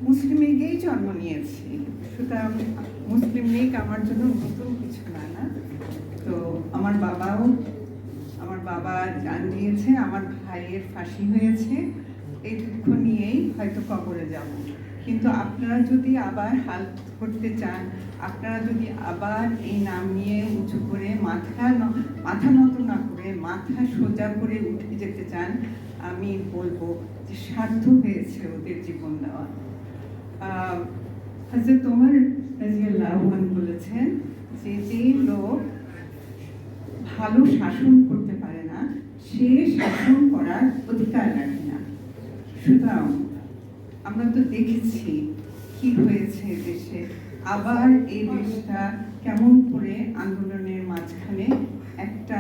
মুসলিম লীগেই জন্ম নিয়েছি, সুতরাং মুসলিম লীগ আমার জন্য নতুন কিছু না। তো আমার বাবা জান দিয়েছে, আমার ভাইয়ের ফাঁসি হয়েছে, এই দুঃখ নিয়েই হয়তো কবরে যাব। কিন্তু আপনারা যদি আবার হাল করতে চান, আপনারা যদি আবার এই নাম নিয়ে উঁচু করে মাথা নত না করে মাথা সোজা করে উঠে যেতে চান, আমি বলবো যে সার্থক হয়েছে ওদের জীবন দেওয়া। হযরত ওমর রাদিয়াল্লাহু আনহু বলেছেন যে যে লোক ভালো শাসন করতে পারে না সে শাসন করার অধিকার রাখে না। সুতরাং আমরা তো দেখেছি কি হয়েছে দেশে, আবার এই দেশটা কেমন করে আন্দোলনের মাঝখানে একটা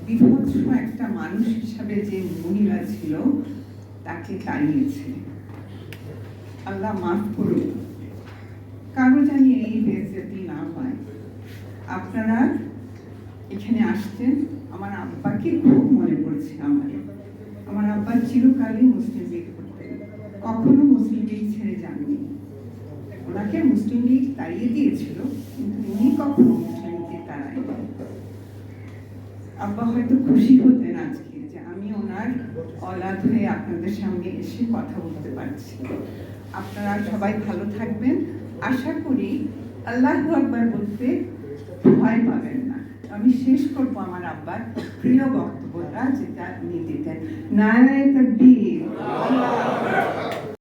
বিভৎস একটা মানুষ হিসাবে যে মহিলা ছিল তাকে তাড়িয়েছে। আল্লাহ মাফ করুন, কারো জানি এই বেইজ্জতি না হয়। আপনারা এখানে আসছেন, আমার আব্বাকে খুব মনে পড়ছে। আমার আব্বা চিরকালই মুসলিম লীগ করতেন, কখনো মুসলিম লীগ ছেড়ে যাননি। ওনাকে মুসলিম লীগ তাড়িয়ে দিয়েছিল, কিন্তু উনি কখনো মুসলিম লীগকে তাড়ায়নি। আব্বা হয়তো খুশি হতেন আজকে যে আমি ওনার অলাদ হয়ে আপনাদের সামনে এসে কথা বলতে পারছি। আপনারা সবাই ভালো থাকবেন, আশা করি আল্লাহু আকবার বলতে ভয় পাবেন না। আমি শেষ করবো আমার আব্বার প্রিয় বক্তব্যটা, যেটা উনি দিতেন, নারায়ে তাকবীর।